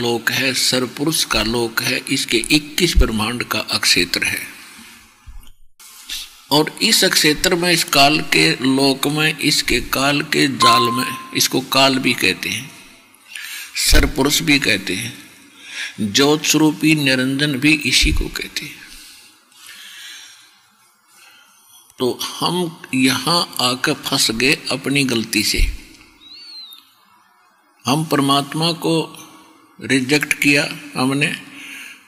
लोक है, सरपुरुष का लोक है, इसके 21 ब्रह्मांड का अक्षेत्र है। और इस अक्षेत्र में, इस काल के लोक में, इसके काल के जाल में, इसको काल भी कहते हैं, सरपुरुष भी कहते हैं, ज्योत स्वरूपी निरंजन भी इसी को कहते हैं। तो हम यहां आकर फंस गए अपनी गलती से। हम परमात्मा को रिजेक्ट किया हमने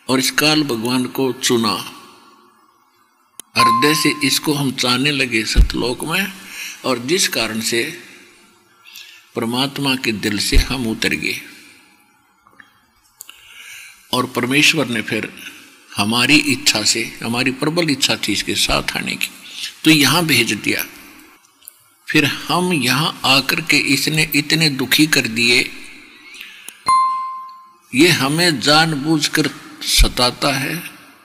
और इस काल भगवान को चुना। हृदय से इसको हम चाहने लगे सतलोक में, और जिस कारण से परमात्मा के दिल से हम उतर गए। और परमेश्वर ने फिर हमारी इच्छा से, हमारी प्रबल इच्छा थी इसके साथ आने की, तो यहाँ भेज दिया। फिर हम यहाँ आकर के इसने इतने दुखी कर दिए। ये हमें जानबूझकर सताता है,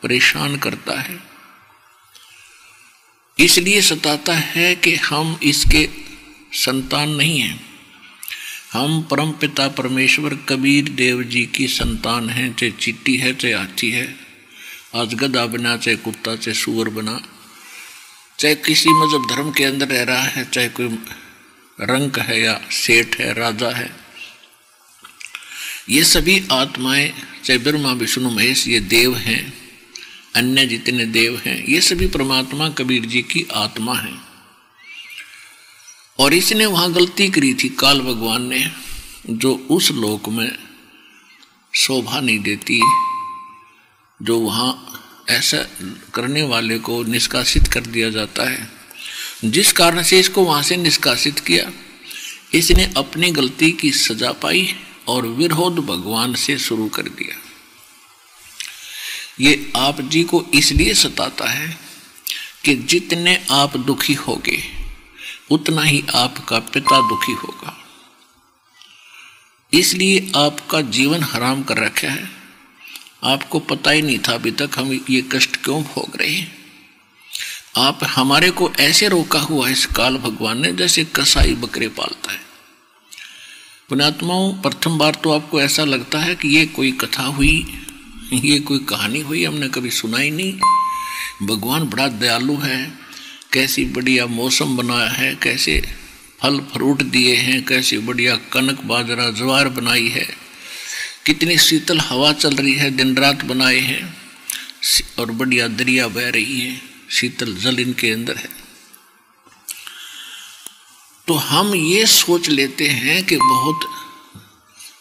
परेशान करता है। इसलिए सताता है कि हम इसके संतान नहीं हैं। हम परम पिता परमेश्वर कबीर देव जी की संतान हैं, चाहे चींटी है, चाहे हाथी है, आज गधा बना, चाहे कुत्ता, चाहे सूअर बना, चाहे किसी मजहब धर्म के अंदर रह रहा है, चाहे कोई रंक है या सेठ है, राजा है। ये सभी आत्माएं, चाहे ब्रह्मा विष्णु महेश, ये देव हैं, अन्य जितने देव हैं, ये सभी परमात्मा कबीर जी की आत्मा हैं। और इसने वहां गलती करी थी काल भगवान ने, जो उस लोक में शोभा नहीं देती, जो वहां ऐसा करने वाले को निष्कासित कर दिया जाता है। जिस कारण से इसको वहां से निष्कासित किया, इसने अपनी गलती की सजा पाई और विरोध भगवान से शुरू कर दिया। ये आप जी को इसलिए सताता है कि जितने आप दुखी होगे उतना ही आपका पिता दुखी होगा। इसलिए आपका जीवन हराम कर रखा है। आपको पता ही नहीं था अभी तक हम ये कष्ट क्यों भोग रहे हैं। आप हमारे को ऐसे रोका हुआ इस काल भगवान ने जैसे कसाई बकरे पालता है। पुण्यात्माओं, प्रथम बार तो आपको ऐसा लगता है कि ये कोई कथा हुई, ये कोई कहानी हुई, हमने कभी सुना ही नहीं। भगवान बड़ा दयालु है, कैसी बढ़िया मौसम बनाया है, कैसे फल फ्रूट दिए हैं, कैसी बढ़िया कनक बाजरा ज्वार बनाई है, कितनी शीतल हवा चल रही है, दिन रात बनाए हैं, और बढ़िया दरिया बह रही है, शीतल जल इनके अंदर है। तो हम ये सोच लेते हैं कि बहुत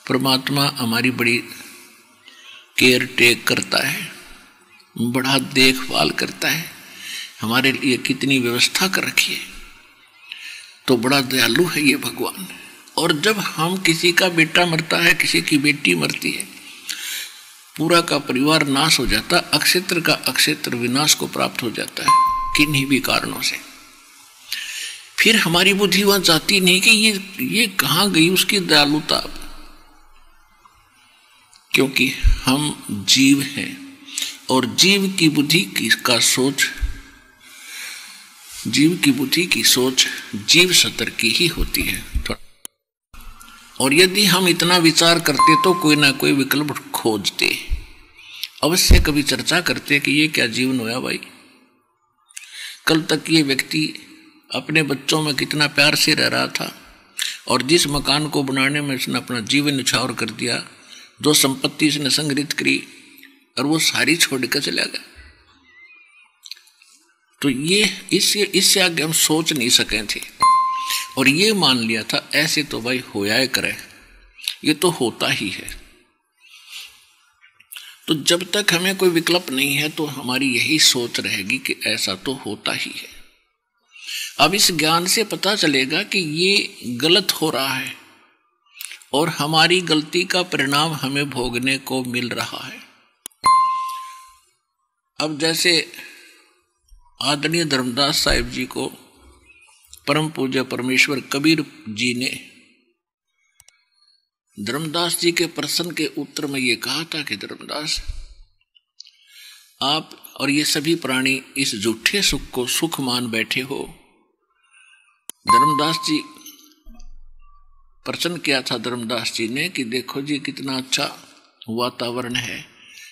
परमात्मा हमारी बड़ी केयर टेक करता है, बड़ा देखभाल करता है, हमारे लिए कितनी व्यवस्था कर रखी है, तो बड़ा दयालु है ये भगवान। और जब हम किसी का बेटा मरता है, किसी की बेटी मरती है, पूरा का परिवार नाश हो जाता, अक्षेत्र का अक्षेत्र विनाश को प्राप्त हो जाता है किन्हीं भी कारणों से। फिर हमारी बुद्धि वहां जाती नहीं कि ये कहाँ गई उसकी दयालुता, क्योंकि हम जीव हैं और जीव की बुद्धि की सोच जीव स्तर की ही होती है। और यदि हम इतना विचार करते तो कोई ना कोई विकल्प खोजते, अवश्य कभी चर्चा करते कि ये क्या जीवन होया भाई। कल तक ये व्यक्ति अपने बच्चों में कितना प्यार से रह रहा था, और जिस मकान को बनाने में इसने अपना जीवन न्यौछावर कर दिया, जो संपत्ति इसने संग्रहित करी, और वो सारी छोड़ कर चला गया। तो ये इससे आगे हम सोच नहीं सके थे, और ये मान लिया था ऐसे तो भाई होया ही करे, ये तो होता ही है। तो जब तक हमें कोई विकल्प नहीं है तो हमारी यही सोच रहेगी कि ऐसा तो होता ही है। अब इस ज्ञान से पता चलेगा कि ये गलत हो रहा है और हमारी गलती का परिणाम हमें भोगने को मिल रहा है। अब जैसे आदरणीय धर्मदास साहिब जी को परम पूज्य परमेश्वर कबीर जी ने धर्मदास जी के प्रश्न के उत्तर में ये कहा था कि धर्मदास, आप और ये सभी प्राणी इस झूठे सुख को सुख मान बैठे हो। धर्मदास जी प्रश्न किया था धर्मदास जी ने कि देखो जी कितना अच्छा वातावरण है,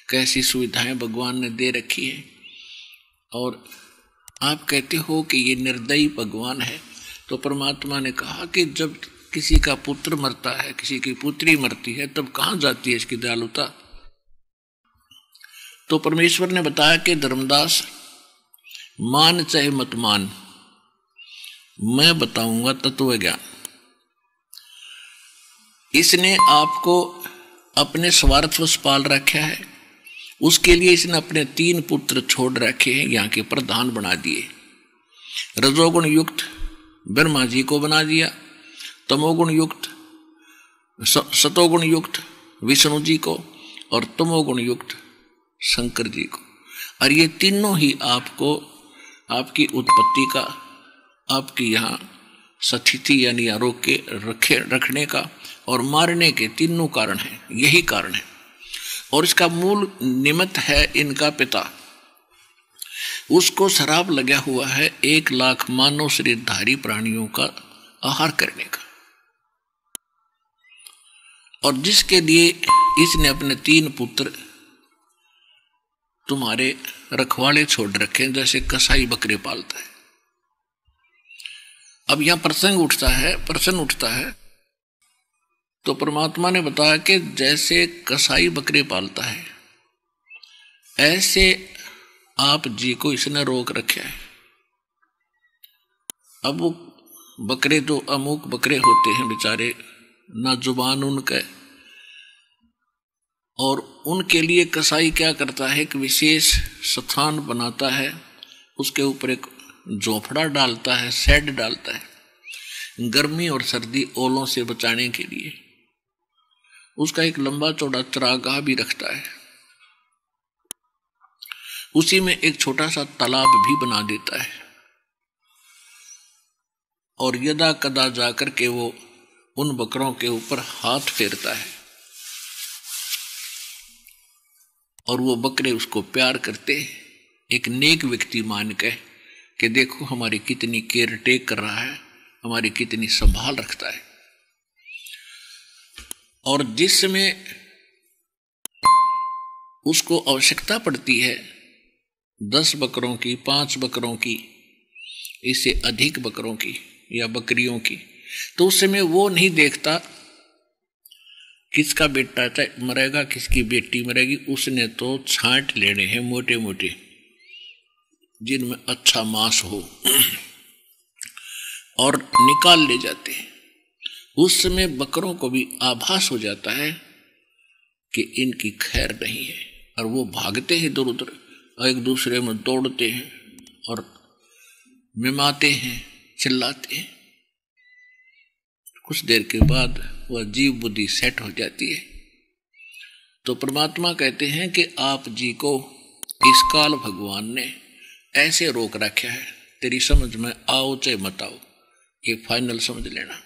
कैसी सुविधाएं भगवान ने दे रखी है, और आप कहते हो कि ये निर्दयी भगवान है। तो परमात्मा ने कहा कि जब किसी का पुत्र मरता है, किसी की पुत्री मरती है, तब कहाँ जाती है इसकी दयालुता। तो परमेश्वर ने बताया कि धर्मदास, मान चाहे मत मान, मैं बताऊंगा तत्व ज्ञान। इसने आपको अपने स्वार्थवश पाल रखा है, उसके लिए इसने अपने 3 पुत्र छोड़ रखे हैं, यहाँ के प्रधान बना दिए। रजोगुण युक्त ब्रह्मा जी को बना दिया, तमोगुण युक्त सतोगुण युक्त विष्णु जी को, और तमोगुण युक्त शंकर जी को। और ये तीनों ही आपको आपकी उत्पत्ति का, आपकी यहाँ स्थिति यानी आरोग्य रखने का और मारने के तीनों कारण हैं, यही कारण है। और इसका मूल निमित्त है इनका पिता, उसको शराब लगा हुआ है 1 लाख मानव शरीरधारी प्राणियों का आहार करने का, और जिसके लिए इसने अपने 3 पुत्र तुम्हारे रखवाले छोड़ रखे, जैसे कसाई बकरे पालता है। अब यहां प्रश्न उठता है, तो परमात्मा ने बताया कि जैसे कसाई बकरे पालता है, ऐसे आप जी को इसने रोक रखा है। अब वो बकरे तो अमुक बकरे होते हैं बेचारे, ना जुबान उनका, और उनके लिए कसाई क्या करता है, एक विशेष स्थान बनाता है, उसके ऊपर एक झोपड़ा डालता है, शेड डालता है, गर्मी और सर्दी ओलों से बचाने के लिए। उसका एक लंबा चौड़ा चरागाह भी रखता है, उसी में एक छोटा सा तालाब भी बना देता है, और यदा कदा जाकर के वो उन बकरों के ऊपर हाथ फेरता है, और वो बकरे उसको प्यार करते, एक नेक व्यक्ति मान के कि देखो हमारी कितनी केयर टेक कर रहा है, हमारी कितनी संभाल रखता है। और जिसमें उसको आवश्यकता पड़ती है 10 बकरों की, 5 बकरों की, इससे अधिक बकरों की या बकरियों की, तो उस समय वो नहीं देखता किसका बेटा मरेगा, किसकी बेटी मरेगी। उसने तो छांट लेने हैं मोटे मोटे, जिनमें अच्छा मांस हो, और निकाल ले जाते हैं। उस समय बकरों को भी आभास हो जाता है कि इनकी खैर नहीं है, और वो भागते हैं इधर उधर, एक दूसरे में दौड़ते हैं और मिमाते हैं, चिल्लाते हैं। कुछ देर के बाद वह जीव बुद्धि सेट हो जाती है। तो परमात्मा कहते हैं कि आप जी को इस काल भगवान ने ऐसे रोक रखा है, तेरी समझ में आओ चाहे मत आओ, ये फाइनल समझ लेना।